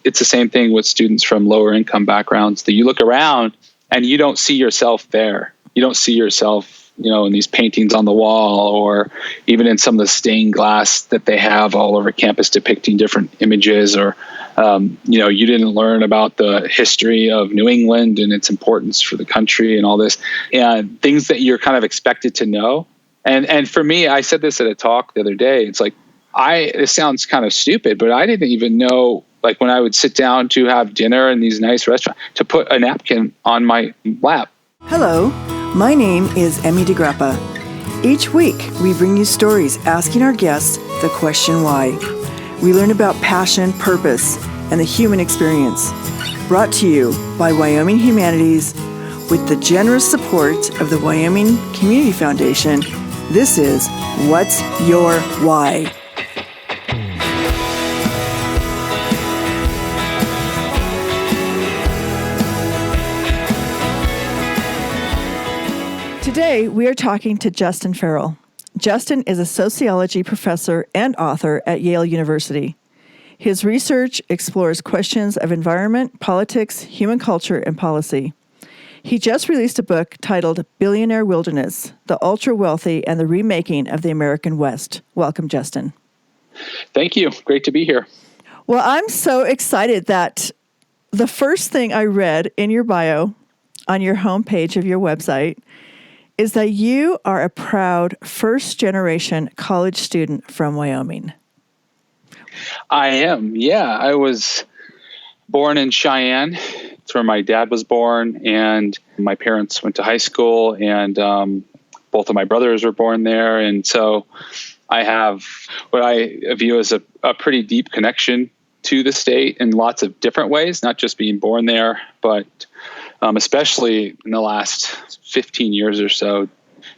It's the same thing with students from lower income backgrounds, that you look around and you don't see yourself there. You don't see yourself, in these paintings on the wall, or even in some of the stained glass that they have all over campus depicting different images, or, you didn't learn about the history of New England and its importance for the country and all this, and things that you're kind of expected to know. And for me, I said this at a talk the other day. It's like, this sounds kind of stupid, but I didn't even know, like when I would sit down to have dinner in these nice restaurants, to put a napkin on my lap. Hello, my name is Emmy DeGrappa. Each week, we bring you stories asking our guests the question why. We learn about passion, purpose, and the human experience. Brought to you by Wyoming Humanities with the generous support of the Wyoming Community Foundation. This is What's Your Why? Today, we are talking to Justin Farrell. Justin is a sociology professor and author at Yale University. His research explores questions of environment, politics, human culture, and policy. He just released a book titled Billionaire Wilderness, The Ultra-Wealthy and the Remaking of the American West. Welcome, Justin. Thank you. Great to be here. Well, I'm so excited that the first thing I read in your bio on your homepage of your website is that you are a proud first-generation college student from Wyoming. I am. Yeah, I was born in Cheyenne. It's where my dad was born, and my parents went to high school, and both of my brothers were born there. And so I have what I view as a pretty deep connection to the state in lots of different ways, not just being born there, but especially in the last 15 years or so, in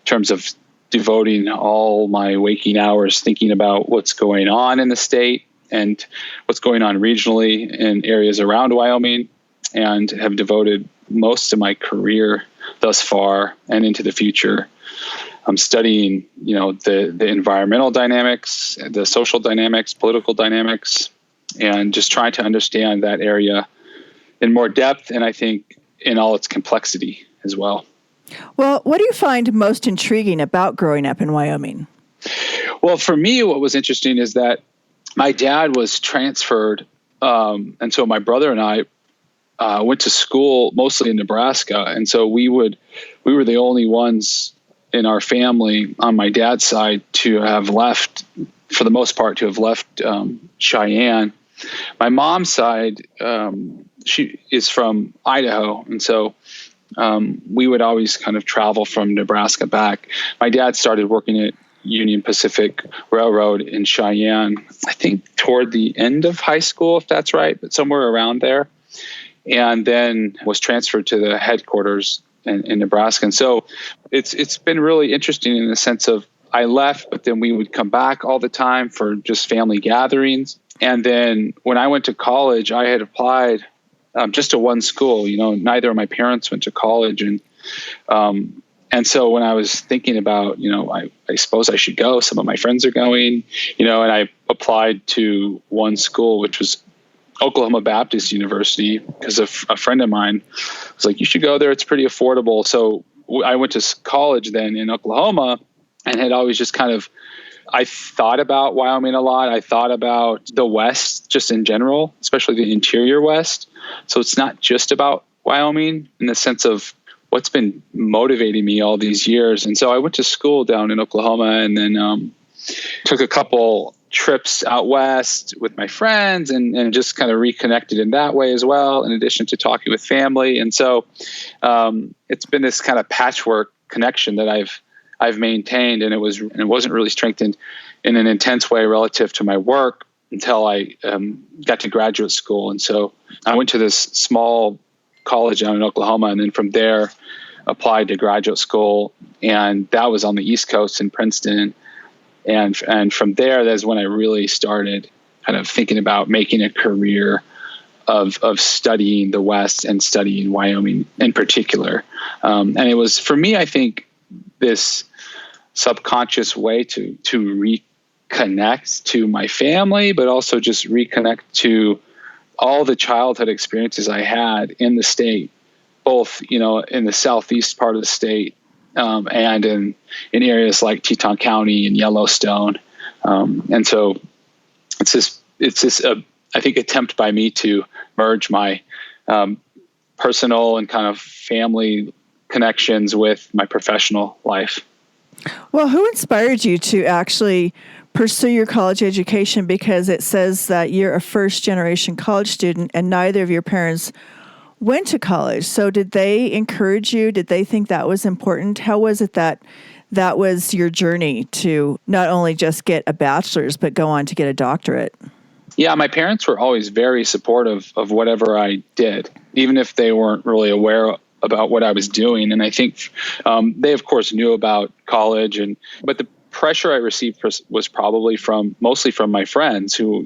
terms of devoting all my waking hours thinking about what's going on in the state and what's going on regionally in areas around Wyoming, and have devoted most of my career thus far and into the future studying, the environmental dynamics, the social dynamics, political dynamics, and just trying to understand that area in more depth, and I think in all its complexity as well. Well, what do you find most intriguing about growing up in Wyoming? Well, for me, what was interesting is that my dad was transferred, and so my brother and I went to school mostly in Nebraska, and so we were the only ones in our family on my dad's side to have left, for the most part, Cheyenne. My mom's side, she is from Idaho, and so we would always kind of travel from Nebraska back. My dad started working at Union Pacific Railroad in Cheyenne, I think toward the end of high school, if that's right, but somewhere around there, and then was transferred to the headquarters in Nebraska. And so it's been really interesting in the sense of I left, but then we would come back all the time for just family gatherings. And then when I went to college, I had applied just to one school. Neither of my parents went to college, and so when I was thinking about, I suppose I should go. Some of my friends are going, and I applied to one school, which was Oklahoma Baptist University, because a friend of mine was like, "You should go there. It's pretty affordable." So I went to college then in Oklahoma, and had always just kind of, I thought about Wyoming a lot. I thought about the West just in general, especially the interior West. So it's not just about Wyoming in the sense of what's been motivating me all these years. And so I went to school down in Oklahoma, and then took a couple trips out west with my friends, and just kind of reconnected in that way as well, in addition to talking with family. And so it's been this kind of patchwork connection that I've maintained, and it wasn't really strengthened in an intense way relative to my work until I got to graduate school. And so I went to this small college down in Oklahoma, and then from there applied to graduate school, and that was on the East Coast in Princeton. And from there, that's when I really started kind of thinking about making a career of studying the West and studying Wyoming in particular. And it was, for me, I think, this subconscious way to reconnect to my family, but also just reconnect to all the childhood experiences I had in the state, both, in the southeast part of the state, and in areas like Teton County and Yellowstone. And so it's this, I think, attempt by me to merge my personal and kind of family connections with my professional life. Well, who inspired you to actually pursue your college education? Because it says that you're a first-generation college student and neither of your parents went to college. So did they encourage you? Did they think that was important? How was it that was your journey to not only just get a bachelor's, but go on to get a doctorate? Yeah, my parents were always very supportive of whatever I did, even if they weren't really aware about what I was doing. And I think they, of course, knew about college, but the pressure I received was probably mostly from my friends who,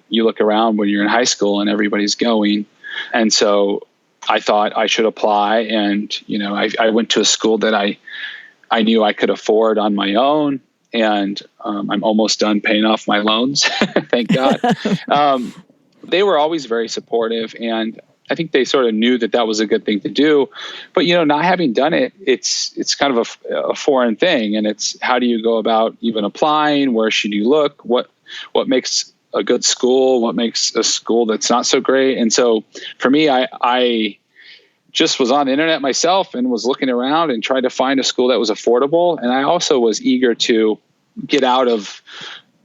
you look around when you're in high school and everybody's going. And so I thought I should apply. And, I went to a school that I knew I could afford on my own. And I'm almost done paying off my loans. Thank God. They were always very supportive. And I think they sort of knew that was a good thing to do. But, not having done it, it's kind of a foreign thing. And it's, how do you go about even applying? Where should you look? What makes a good school? What makes a school that's not so great? And so for me, I just was on the internet myself and was looking around and tried to find a school that was affordable. And I also was eager to get out of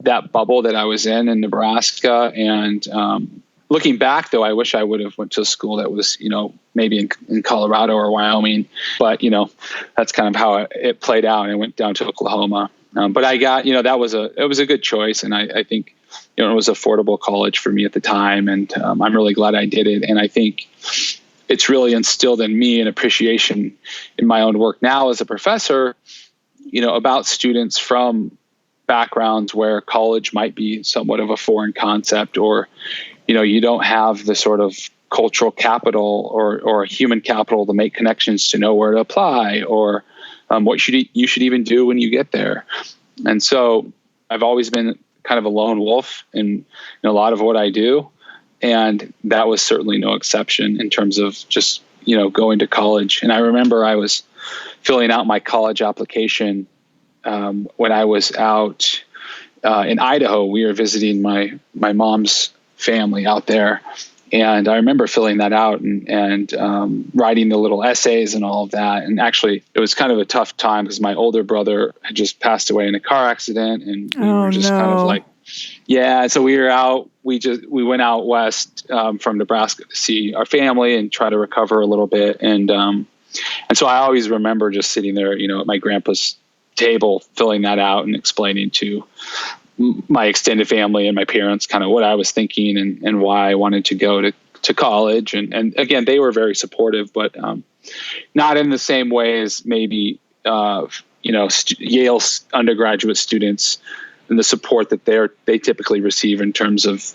that bubble that I was in Nebraska. And looking back, though, I wish I would have went to a school that was, maybe in Colorado or Wyoming. But, that's kind of how it played out. And I went down to Oklahoma. But I got, it was a good choice. And I think, it was affordable college for me at the time. And I'm really glad I did it. And I think it's really instilled in me an appreciation in my own work now as a professor, about students from backgrounds where college might be somewhat of a foreign concept, or, you don't have the sort of cultural capital or human capital to make connections to know where to apply, or what you should even do when you get there. And so I've always been kind of a lone wolf in a lot of what I do. And that was certainly no exception in terms of just, going to college. And I remember I was filling out my college application when I was out in Idaho. We were visiting my mom's family out there. And I remember filling that out and writing the little essays and all of that. And actually, it was kind of a tough time because my older brother had just passed away in a car accident. And we were just kind of like, yeah. So we were out. We went out west from Nebraska to see our family and try to recover a little bit. And so I always remember just sitting there, at my grandpa's table, filling that out and explaining to my extended family and my parents kind of what I was thinking and why I wanted to go to college. And again, they were very supportive, but not in the same way as maybe, Yale's undergraduate students and the support that they typically receive in terms of,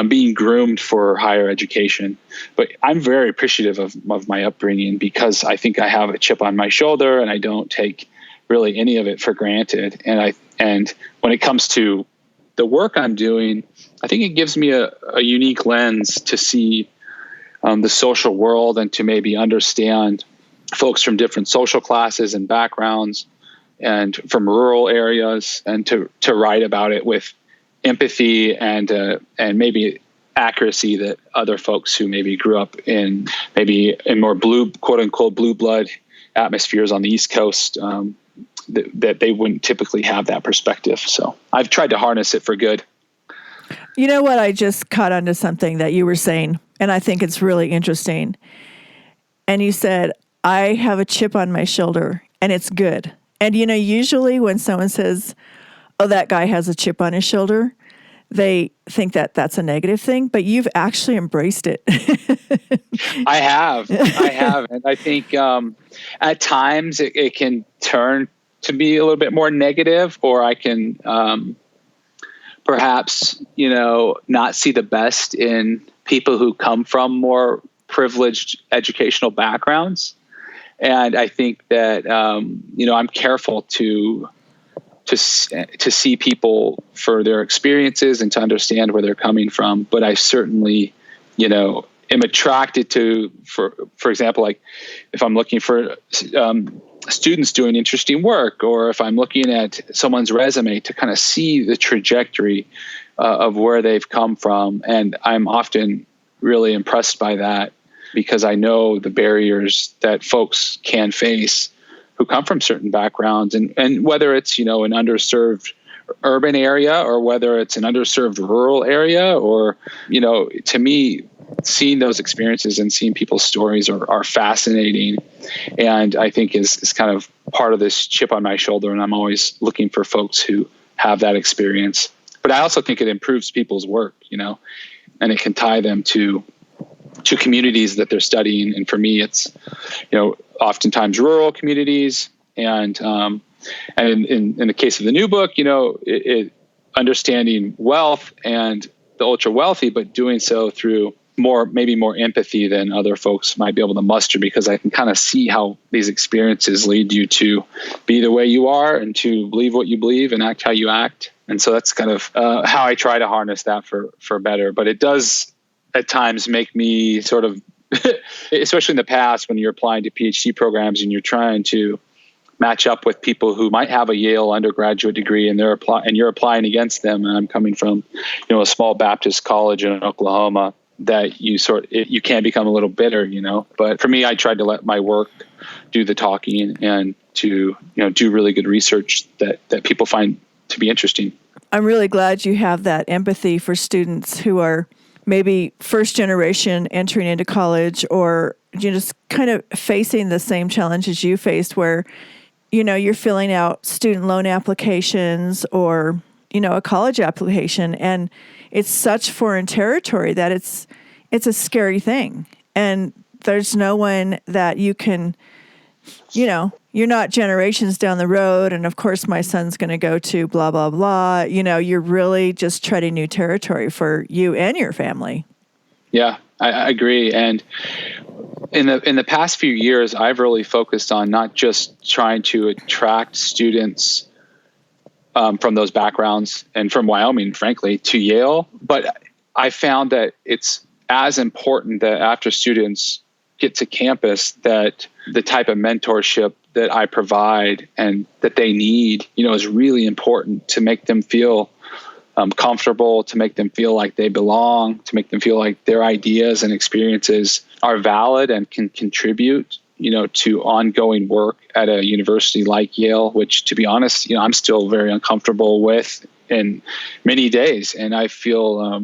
being groomed for higher education. But I'm very appreciative of my upbringing because I think I have a chip on my shoulder and I don't take really any of it for granted. And when it comes to the work I'm doing, I think it gives me a unique lens to see the social world and to maybe understand folks from different social classes and backgrounds and from rural areas, and to write about it with empathy and maybe accuracy that other folks who maybe grew up in more blue, quote unquote, blue blood atmospheres on the East Coast, that they wouldn't typically have that perspective. So I've tried to harness it for good. You know what? I just caught onto something that you were saying, and I think it's really interesting. And you said, I have a chip on my shoulder, and it's good. And, usually when someone says, oh, that guy has a chip on his shoulder, they think that that's a negative thing, but you've actually embraced it. I have. And I think at times it can turn to be a little bit more negative, or I can perhaps, not see the best in people who come from more privileged educational backgrounds. And I think that, I'm careful to to see people for their experiences and to understand where they're coming from. But I certainly, am attracted to, for example, like if I'm looking for students doing interesting work, or if I'm looking at someone's resume to kind of see the trajectory of where they've come from. And I'm often really impressed by that because I know the barriers that folks can face who come from certain backgrounds, and whether it's, an underserved urban area or whether it's an underserved rural area, or, to me, seeing those experiences and seeing people's stories are fascinating. And I think is kind of part of this chip on my shoulder. And I'm always looking for folks who have that experience. But I also think it improves people's work, and it can tie them to communities that they're studying. And for me, it's, oftentimes rural communities. And in the case of the new book, understanding wealth and the ultra wealthy, but doing so through maybe more empathy than other folks might be able to muster, because I can kind of see how these experiences lead you to be the way you are and to believe what you believe and act how you act. And so that's kind of how I try to harness that for better. But it does at times make me sort of, especially in the past when you're applying to PhD programs and you're trying to match up with people who might have a Yale undergraduate degree and you're applying against them. And I'm coming from, a small Baptist college in Oklahoma, that you can become a little bitter, But for me, I tried to let my work do the talking and to, do really good research that people find to be interesting. I'm really glad you have that empathy for students who are maybe first generation entering into college, or just kind of facing the same challenges you faced where, you're filling out student loan applications or, a college application, and it's such foreign territory that it's a scary thing. And there's no one that you can, you're not generations down the road. And of course, my son's going to go to blah, blah, blah. You're really just treading new territory for you and your family. Yeah, I agree. And in the past few years, I've really focused on not just trying to attract students from those backgrounds and from Wyoming, frankly, to Yale. But I found that it's as important that after students get to campus, that the type of mentorship that I provide and that they need, is really important to make them feel comfortable, to make them feel like they belong, to make them feel like their ideas and experiences are valid and can contribute, to ongoing work at a university like Yale, which, to be honest, I'm still very uncomfortable with in many days. And I feel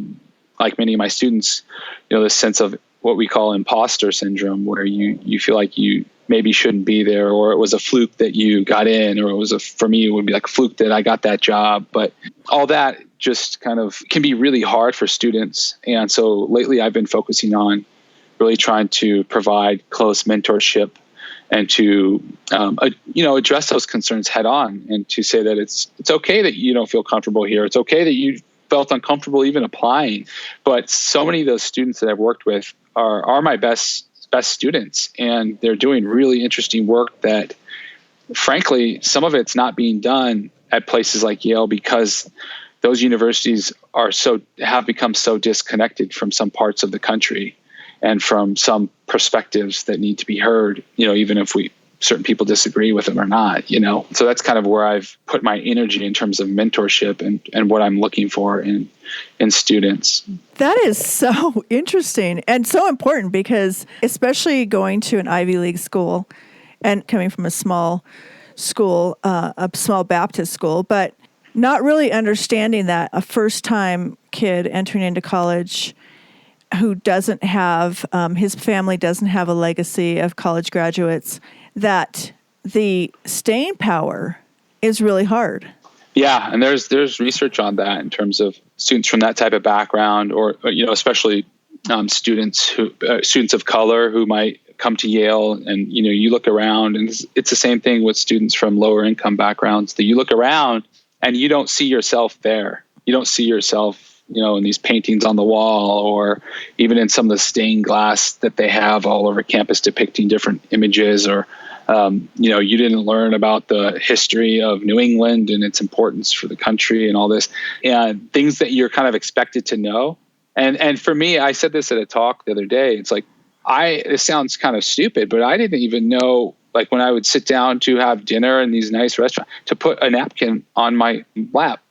like many of my students, this sense of what we call imposter syndrome, where you feel like you maybe shouldn't be there, or it was a fluke that you got in, or for me, it would be like a fluke that I got that job. But all that just kind of can be really hard for students. And so lately I've been focusing on really trying to provide close mentorship and to, address those concerns head on, and to say that it's okay that you don't feel comfortable here. It's okay that you felt uncomfortable even applying. But so many of those students that I've worked with are my best students, and they're doing really interesting work that, frankly, some of it's not being done at places like Yale because those universities have become so disconnected from some parts of the country and from some perspectives that need to be heard, even if certain people disagree with them or not, So that's kind of where I've put my energy in terms of mentorship and what I'm looking for in students. That is so interesting and so important, because especially going to an Ivy League school and coming from a small school, a small Baptist school, but not really understanding that a first-time kid entering into college who doesn't have, his family doesn't have a legacy of college graduates, that the staying power is really hard. Yeah, and there's research on that in terms of students from that type of background, or especially students of color who might come to Yale, and you look around, and it's the same thing with students from lower income backgrounds. That you look around and you don't see yourself there. You don't see yourself, in these paintings on the wall, or even in some of the stained glass that they have all over campus depicting different images or You didn't learn about the history of New England and its importance for the country and all this, and things that you're kind of expected to know. And for me, I said this at a talk the other day. It's like, it sounds kind of stupid, but I didn't even know, like when I would sit down to have dinner in these nice restaurants, to put a napkin on my lap.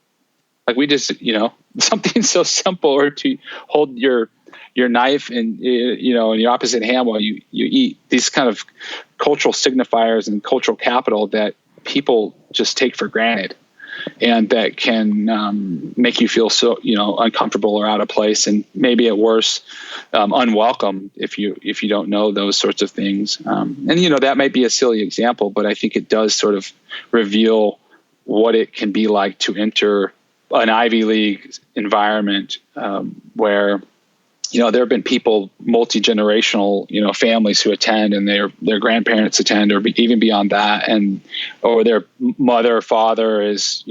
Like we just, something so simple, or to hold your knife in your opposite hand while you eat. These kind of cultural signifiers and cultural capital that people just take for granted, and that can make you feel so uncomfortable or out of place, and maybe at worst unwelcome if you don't know those sorts of things. And that might be a silly example, but I think it does sort of reveal what it can be like to enter an Ivy League environment where there have been people, multi-generational, families who attend, and their grandparents attend, or even beyond that, or their mother or father is,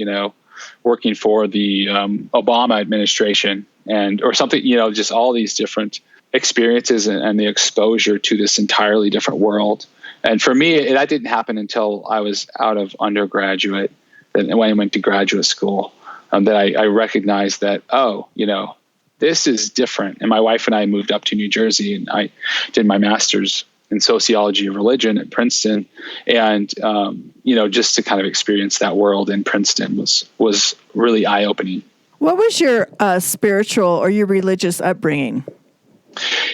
working for the Obama administration, or something, just all these different experiences and the exposure to this entirely different world. And for me, that didn't happen until I was out of undergraduate, and when I went to graduate school, that I recognized that, this is different. And my wife and I moved up to New Jersey, and I did my master's in sociology of religion at Princeton. And, just to kind of experience that world in Princeton was really eye-opening. What was your spiritual or your religious upbringing?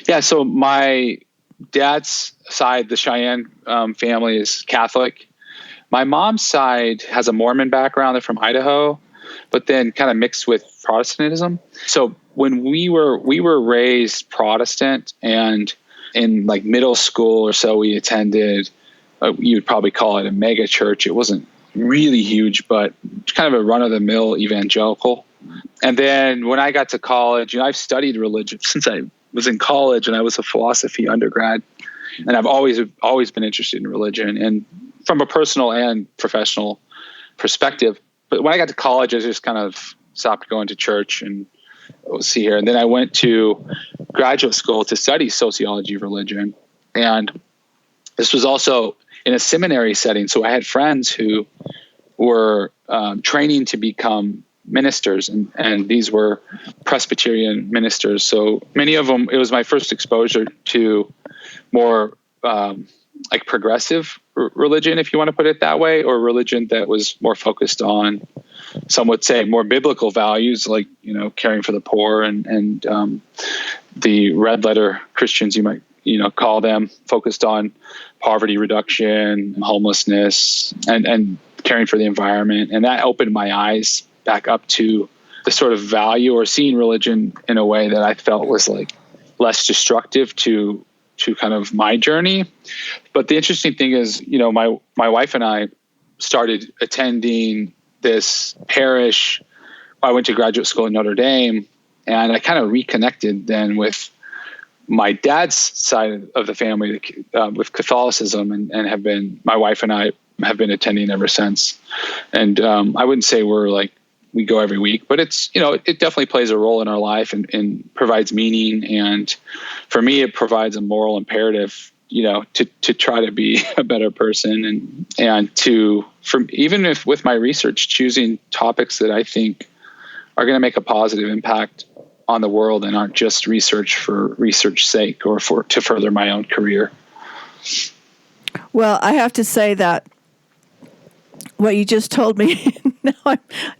Yeah, so my dad's side, the Cheyenne family, is Catholic. My mom's side has a Mormon background. They're from Idaho, but then kind of mixed with Protestantism. So when we were raised Protestant, and in like middle school or so, we attended, you would probably call it a mega church. It wasn't really huge, but kind of a run-of-the-mill evangelical. And then when I got to college, I've studied religion since I was in college, and I was a philosophy undergrad. And I've always been interested in religion, and from a personal and professional perspective. But when I got to college, I just kind of stopped going to church and see here. And then I went to graduate school to study sociology of religion. And this was also in a seminary setting. So I had friends who were training to become ministers, and these were Presbyterian ministers. So many of them, it was my first exposure to more like progressive religion, if you want to put it that way, or religion that was more focused on, some would say, more biblical values, like, caring for the poor, and the red letter Christians, you might, call them, focused on poverty reduction, homelessness, and caring for the environment. And that opened my eyes back up to the sort of value, or seeing religion in a way that I felt was like less destructive to kind of my journey. But the interesting thing is, my wife and I started attending this parish. I went to graduate school in Notre Dame, and I kind of reconnected then with my dad's side of the family, with Catholicism, and my wife and I have been attending ever since. And I wouldn't say we go every week, but it's, it definitely plays a role in our life, and provides meaning. And for me, it provides a moral imperative, to try to be a better person, and even if with my research, choosing topics that I think are going to make a positive impact on the world, and aren't just research for research's sake, or to further my own career. Well, I have to say that what you just told me,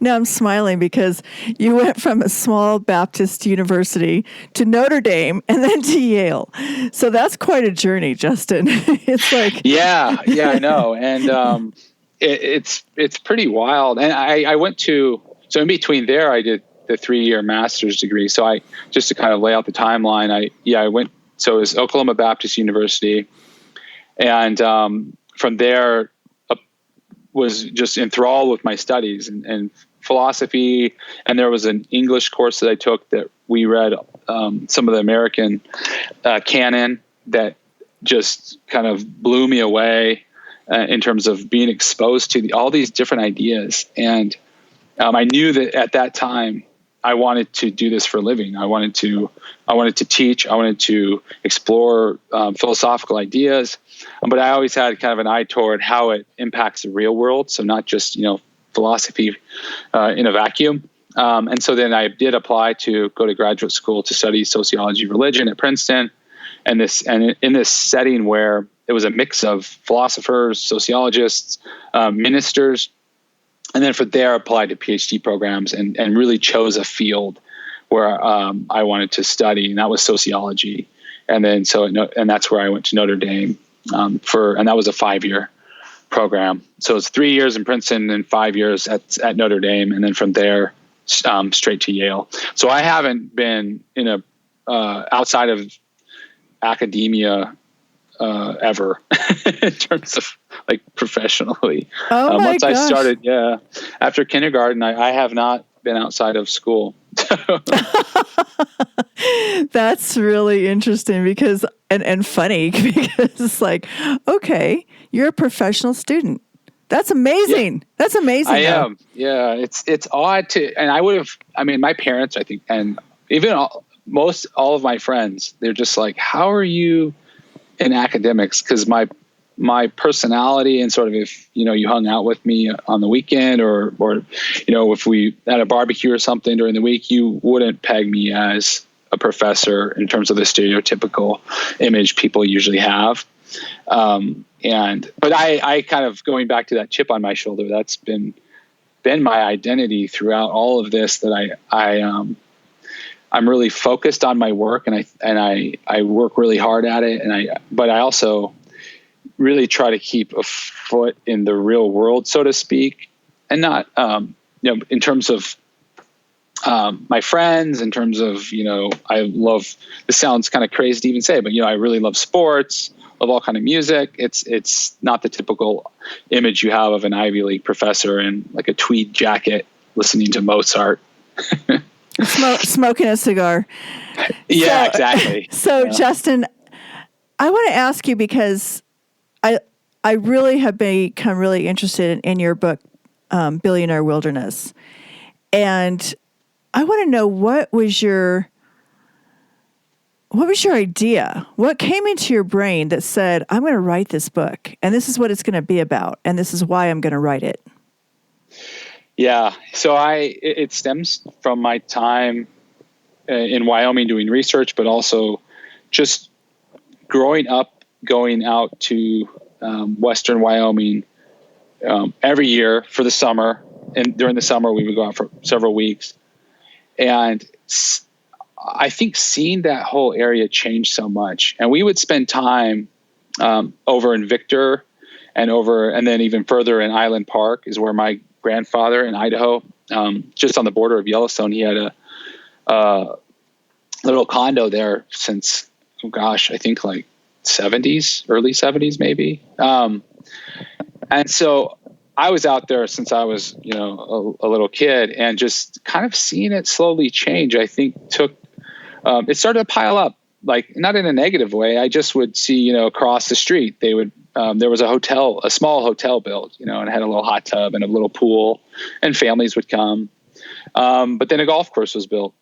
now I'm smiling, because you went from a small Baptist university to Notre Dame and then to Yale. So that's quite a journey, Justin. It's like... Yeah, I know. And it's pretty wild. And I went so in between there, I did the 3-year master's degree. So just to kind of lay out the timeline, I went, so it was Oklahoma Baptist University. And from there, was just enthralled with my studies and philosophy. And there was an English course that I took that we read some of the American canon that just kind of blew me away in terms of being exposed to all these different ideas. And I knew that at that time I wanted to do this for a living. I wanted to teach. I wanted to explore philosophical ideas, but I always had kind of an eye toward how it impacts the real world. So not just, philosophy in a vacuum. And so then I did apply to go to graduate school to study sociology, religion at Princeton, and in this setting where it was a mix of philosophers, sociologists, ministers, and then from there applied to PhD programs and really chose a field where I wanted to study, and that was sociology. And then and that's where I went to Notre Dame and that was a 5-year program. So it's 3 years in Princeton and 5 years at Notre Dame, and then from there straight to Yale. So I haven't been in outside of academia ever in terms of like professionally. Oh my once gosh. I started, after kindergarten, I have not been outside of school. That's really interesting because and funny because it's like, okay, you're a professional student. That's amazing. Yeah. That's amazing. I am. Yeah. It's odd my parents, I think, and even all of my friends, they're just like, how are you in academics? Because my personality and sort of if, you hung out with me on the weekend or, if we had a barbecue or something during the week, you wouldn't peg me as a professor in terms of the stereotypical image people usually have. But I kind of going back to that chip on my shoulder, that's been my identity throughout all of this, that I'm really focused on my work and I work really hard at it. But I also really try to keep a foot in the real world, so to speak, and not, in terms of, my friends, in terms of, I love, this sounds kind of crazy to even say, but, I really love sports, love all kind of music. It's not the typical image you have of an Ivy League professor in like a tweed jacket listening to Mozart. Smoking a cigar. Yeah, exactly. So Justin, I want to ask you because I really have become really interested in your book, Billionaire Wilderness. And I want to know what was your idea? What came into your brain that said, I'm going to write this book and this is what it's going to be about. And this is why I'm going to write it. Yeah. So it stems from my time in Wyoming doing research, but also just growing up, going out to Western Wyoming every year for the summer. And during the summer, we would go out for several weeks. And I think seeing that whole area change so much, and we would spend time over in Victor and then even further in Island Park is where my grandfather in Idaho, just on the border of Yellowstone, he had a little condo there since, I think like early 70s, maybe. And so I was out there since I was, a little kid, and just kind of seeing it slowly change, I think it started to pile up, like not in a negative way. I just would see, across the street, they would, there was a small hotel built, and it had a little hot tub and a little pool, and families would come. But then a golf course was built.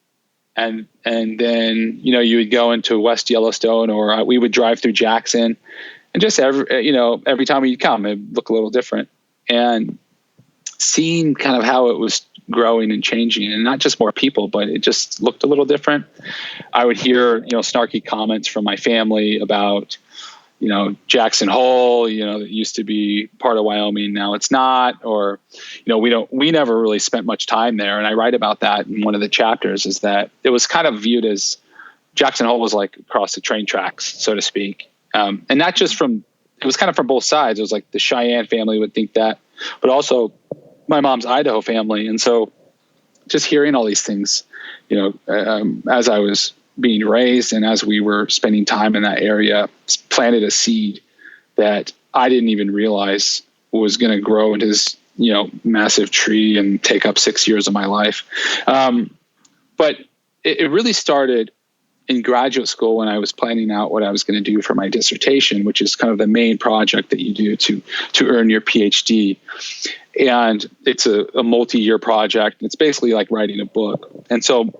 And then, you would go into West Yellowstone, or we would drive through Jackson, and just every time we'd come, it'd look a little different. And seeing kind of how it was growing and changing, and not just more people, but it just looked a little different. I would hear, snarky comments from my family about, Jackson Hole, that used to be part of Wyoming. Now it's not, or, we never really spent much time there. And I write about that in one of the chapters, is that it was kind of viewed as Jackson Hole was like across the train tracks, so to speak. And not just it was kind of from both sides. It was like the Cheyenne family would think that, but also my mom's Idaho family. And so just hearing all these things, as I was being raised and as we were spending time in that area, planted a seed that I didn't even realize was going to grow into this, massive tree and take up 6 years of my life. But it really started in graduate school when I was planning out what I was going to do for my dissertation, which is kind of the main project that you do to earn your PhD. And it's a multi-year project. It's basically like writing a book. And so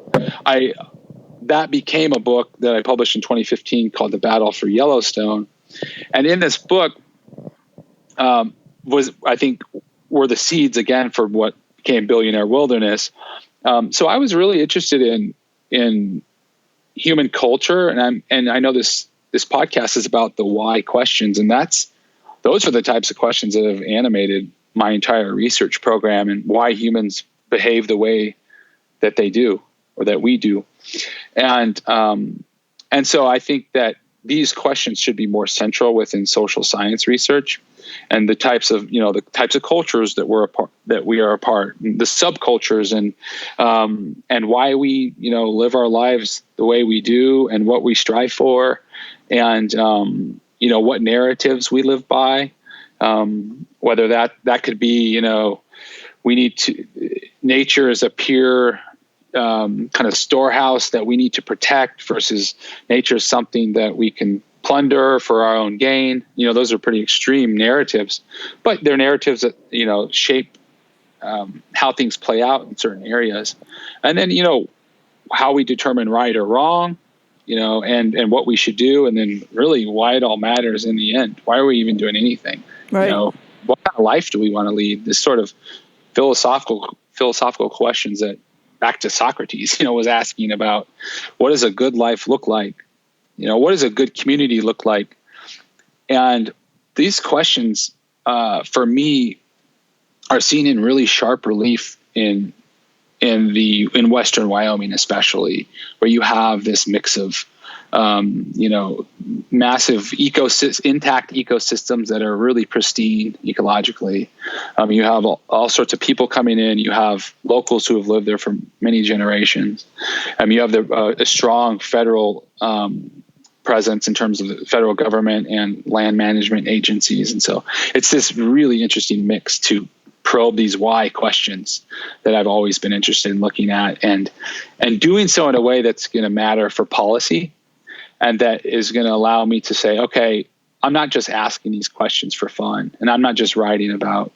that became a book that I published in 2015 called The Battle for Yellowstone. And in this book were the seeds again for what became Billionaire Wilderness. So I was really interested in human culture, and I know this podcast is about the why questions, and those are the types of questions that have animated my entire research program and why humans behave the way that they do or that we do. And so I think that these questions should be more central within social science research, and the types of cultures that we are a part, the subcultures, and why we live our lives the way we do, and what we strive for, and what narratives we live by. Whether that could be nature is a pure kind of storehouse that we need to protect versus nature is something that we can plunder for our own gain. Those are pretty extreme narratives, but they're narratives that, shape how things play out in certain areas. And then, how we determine right or wrong, and what we should do. And then really why it all matters in the end. Why are we even doing anything? Right. What kind of life do we want to lead? This sort of philosophical questions that, back to Socrates, was asking about, what does a good life look like? What does a good community look like? And these questions, for me, are seen in really sharp relief in Western Wyoming, especially, where you have this mix of, massive intact ecosystems that are really pristine ecologically. You have all sorts of people coming in. You have locals who have lived there for many generations. You have a strong federal presence in terms of the federal government and land management agencies. And so it's this really interesting mix to probe these why questions that I've always been interested in looking at, and doing so in a way that's going to matter for policy, and that is going to allow me to say, okay, I'm not just asking these questions for fun, and I'm not just writing about,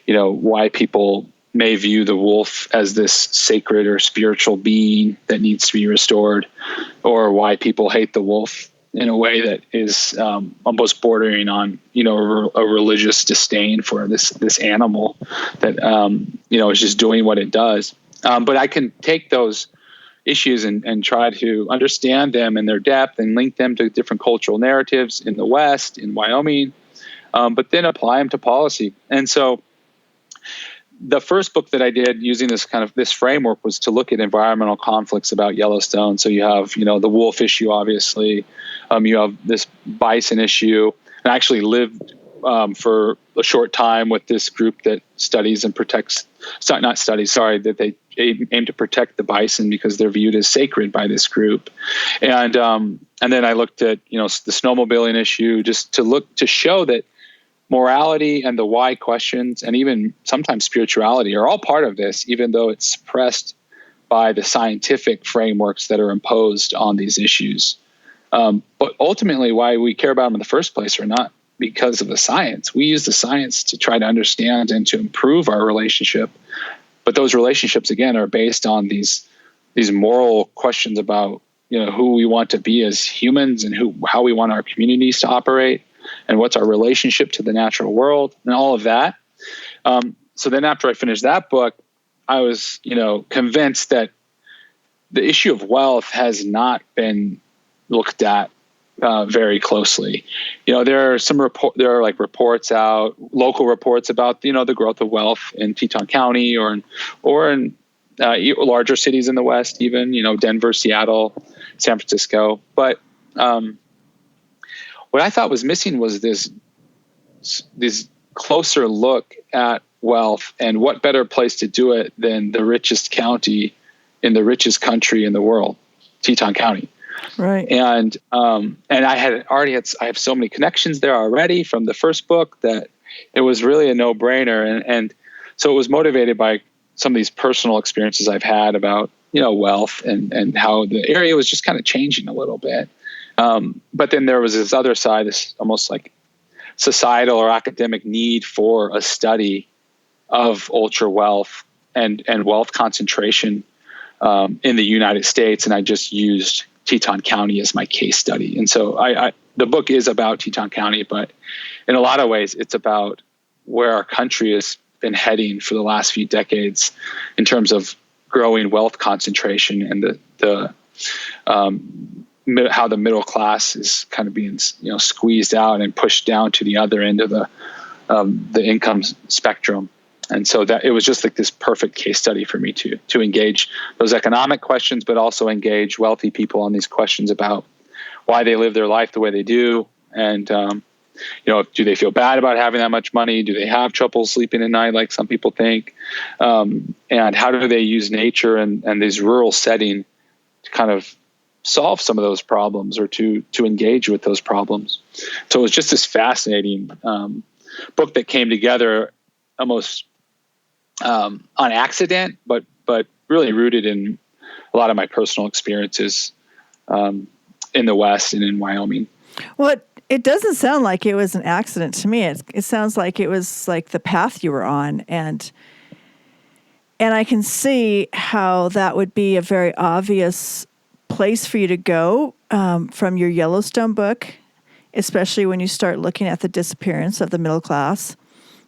why people may view the wolf as this sacred or spiritual being that needs to be restored, or why people hate the wolf in a way that is almost bordering on, a religious disdain for this animal that, is just doing what it does. But I can take those issues and try to understand them in their depth and link them to different cultural narratives in the West, in Wyoming, but then apply them to policy. And so the first book that I did using this framework was to look at environmental conflicts about Yellowstone. So you have, the wolf issue, obviously. You have this bison issue. And I actually lived for a short time with this group that studies and protects, that they aim to protect the bison because they're viewed as sacred by this group. And then I looked at, the snowmobiling issue, just to show that morality and the why questions, and even sometimes spirituality, are all part of this, even though it's suppressed by the scientific frameworks that are imposed on these issues. But ultimately, why we care about them in the first place are not because of the science. We use the science to try to understand and to improve our relationship. But those relationships, again, are based on these moral questions about, who we want to be as humans, and how we want our communities to operate, and what's our relationship to the natural world, and all of that. So then after I finished that book, I was, convinced that the issue of wealth has not been looked at very closely. There are reports out, local reports about, the growth of wealth in Teton County or in larger cities in the West, even, Denver, Seattle, San Francisco. But what I thought was missing was this closer look at wealth, and what better place to do it than the richest county in the richest country in the world, Teton County. Right. And I have so many connections there already from the first book that it was really a no-brainer. And so it was motivated by some of these personal experiences I've had about, wealth and how the area was just kind of changing a little bit. But then there was this other side, this almost like societal or academic need for a study of ultra wealth and wealth concentration in the United States. And I just used Teton County as my case study. And so the book is about Teton County, but in a lot of ways, it's about where our country has been heading for the last few decades in terms of growing wealth concentration and how the middle class is kind of being squeezed out and pushed down to the other end of the income spectrum. And so that it was just like this perfect case study for me to engage those economic questions, but also engage wealthy people on these questions about why they live their life the way they do. And, do they feel bad about having that much money? Do they have trouble sleeping at night like some people think? And how do they use nature and this rural setting to kind of solve some of those problems or to engage with those problems? So it was just this fascinating book that came together almost on accident, but really rooted in a lot of my personal experiences in the West and in Wyoming. Well, it doesn't sound like it was an accident to me. It sounds like it was like the path you were on, and I can see how that would be a very obvious place for you to go from your Yellowstone book, especially when you start looking at the disappearance of the middle class.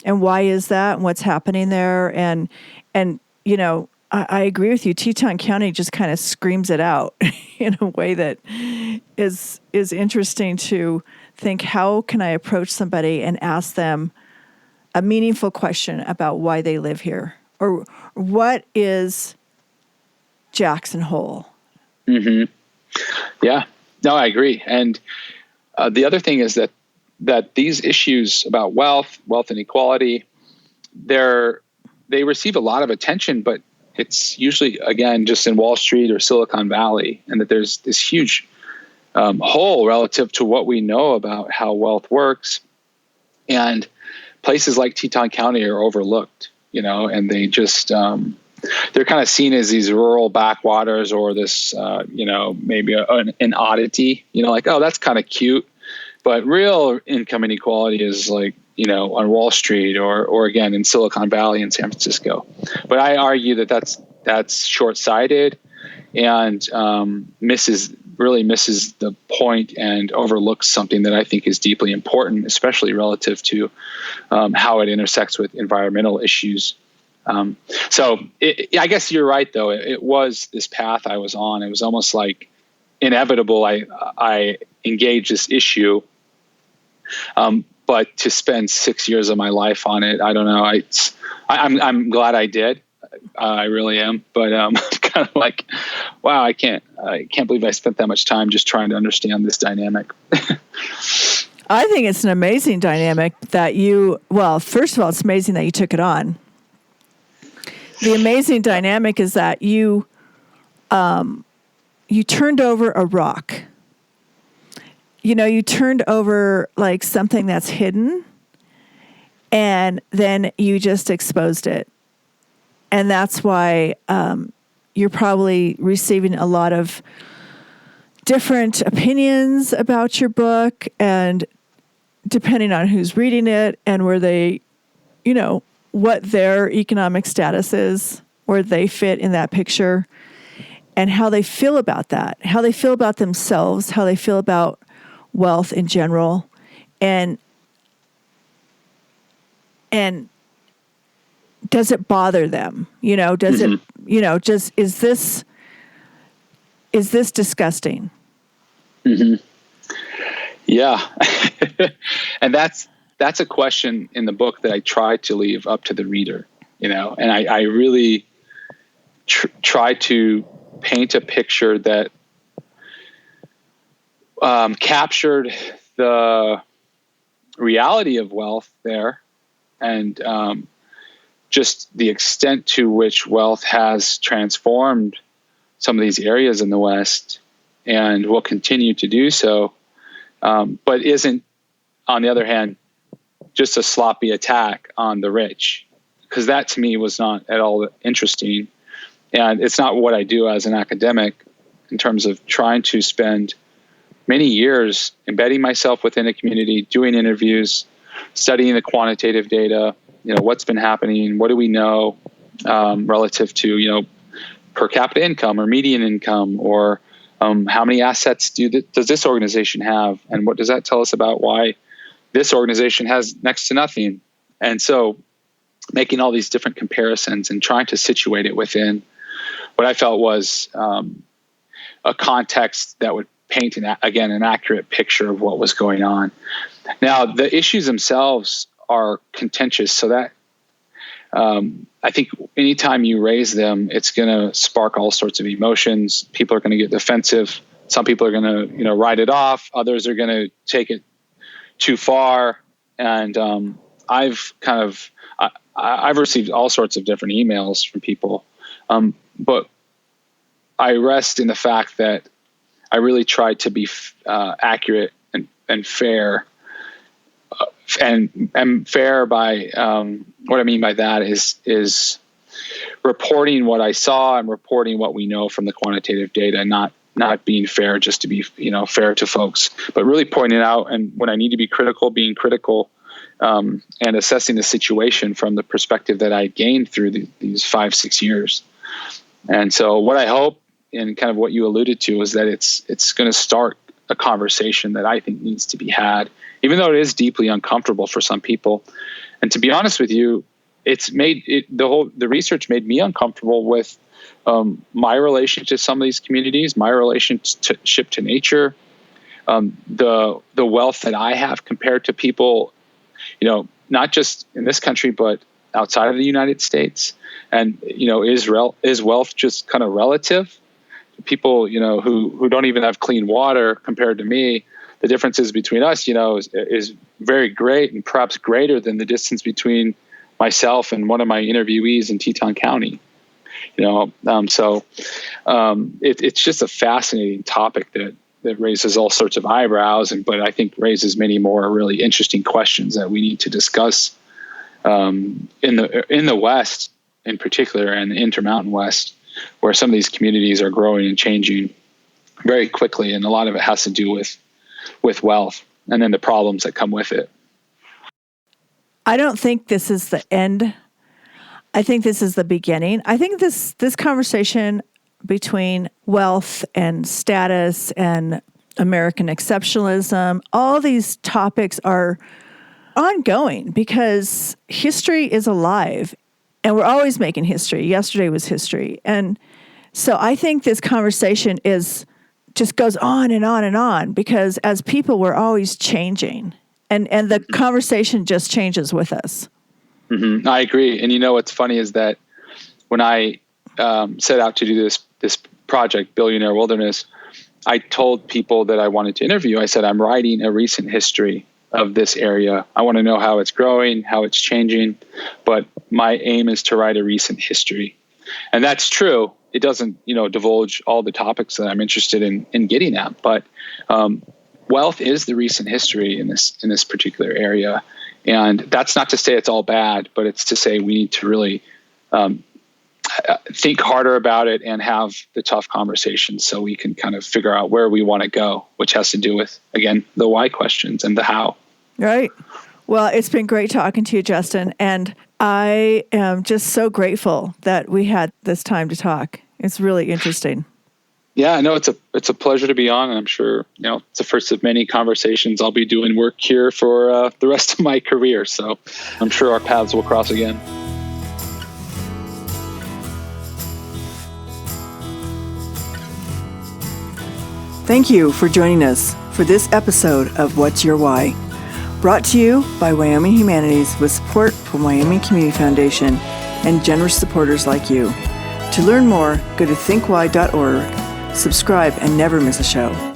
And why is that? And what's happening there? And I agree with you. Teton County just kind of screams it out in a way that is interesting to think, how can I approach somebody and ask them a meaningful question about why they live here? Or what is Jackson Hole? Mm-hmm. Yeah, no, I agree. And the other thing is that these issues about wealth inequality, they receive a lot of attention, but it's usually, again, just in Wall Street or Silicon Valley, and that there's this huge hole relative to what we know about how wealth works. And places like Teton County are overlooked, and they just, they're kind of seen as these rural backwaters or this, maybe an oddity, like, oh, that's kind of cute. But real income inequality is like, on Wall Street or again, in Silicon Valley and San Francisco. But I argue that that's short-sighted and misses the point and overlooks something that I think is deeply important, especially relative to how it intersects with environmental issues. So I guess you're right, though. It was this path I was on. It was almost like inevitable. I engaged this issue. But to spend 6 years of my life on it, I don't know. I'm glad I did. I really am. But I'm kind of like, wow, I can't believe I spent that much time just trying to understand this dynamic. I think it's an amazing dynamic that first of all, it's amazing that you took it on. The amazing dynamic is that you turned over a rock. You turned over like something that's hidden, and then you just exposed it. And that's why you're probably receiving a lot of different opinions about your book, and depending on who's reading it and where they, what their economic status is, where they fit in that picture, and how they feel about that, how they feel about themselves, how they feel about wealth in general, and does it bother them? Does it, just is this disgusting? Mm-hmm. Yeah. And that's a question in the book that I try to leave up to the reader, and I really try to paint a picture that captured the reality of wealth there, and just the extent to which wealth has transformed some of these areas in the West and will continue to do so, but isn't, on the other hand, just a sloppy attack on the rich, because that to me was not at all interesting. And it's not what I do as an academic in terms of trying to spend many years embedding myself within a community, doing interviews, studying the quantitative data, what's been happening, what do we know relative to, per capita income or median income, or how many assets does this organization have, and what does that tell us about why this organization has next to nothing? And so making all these different comparisons and trying to situate it within what I felt was a context that would paint, an accurate picture of what was going on. Now, the issues themselves are contentious, so that I think anytime you raise them, it's going to spark all sorts of emotions. People are going to get defensive. Some people are going to, write it off. Others are going to take it too far. And I've received all sorts of different emails from people, but I rest in the fact that I really tried to be accurate and fair. And fair by what I mean by that is reporting what I saw and reporting what we know from the quantitative data, not being fair just to be fair to folks, but really pointing out, and when I need to be critical, being critical, and assessing the situation from the perspective that I gained through these 5-6 years. And so what I hope, and kind of what you alluded to, is that it's going to start a conversation that I think needs to be had, even though it is deeply uncomfortable for some people. And to be honest with you, the research made me uncomfortable with my relationship to some of these communities, my relationship to nature, the wealth that I have compared to people, not just in this country, but outside of the United States. And, is wealth just kind of relative? People, who don't even have clean water compared to me, the differences between us, is very great, and perhaps greater than the distance between myself and one of my interviewees in Teton County. It's just a fascinating topic that raises all sorts of eyebrows, but I think raises many more really interesting questions that we need to discuss in the West in particular, and the Intermountain West, where some of these communities are growing and changing very quickly, and a lot of it has to do with wealth and then the problems that come with it. I don't think this is the end. I think this is the beginning. I think this conversation between wealth and status and American exceptionalism, all these topics are ongoing because history is alive. And we're always making history. Yesterday was history. And so I think this conversation just goes on and on and on, because as people, we're always changing. And the conversation just changes with us. Mm-hmm. I agree. And what's funny is that when I set out to do this project, Billionaire Wilderness, I told people that I wanted to interview. I said, I'm writing a recent history of this area. I want to know how it's growing, how it's changing, but my aim is to write a recent history. And that's true. It doesn't, divulge all the topics that I'm interested in getting at, but wealth is the recent history in this particular area. And that's not to say it's all bad, but it's to say we need to really think harder about it and have the tough conversations so we can kind of figure out where we want to go, which has to do with, again, the why questions and the how. Right. Well, it's been great talking to you, Justin. And I am just so grateful that we had this time to talk. It's really interesting. Yeah, no, it's a pleasure to be on. And I'm sure, it's the first of many conversations. I'll be doing work here for the rest of my career. So I'm sure our paths will cross again. Thank you for joining us for this episode of What's Your Why? Brought to you by Wyoming Humanities with support from Wyoming Community Foundation and generous supporters like you. To learn more, go to thinkwhy.org, subscribe, and never miss a show.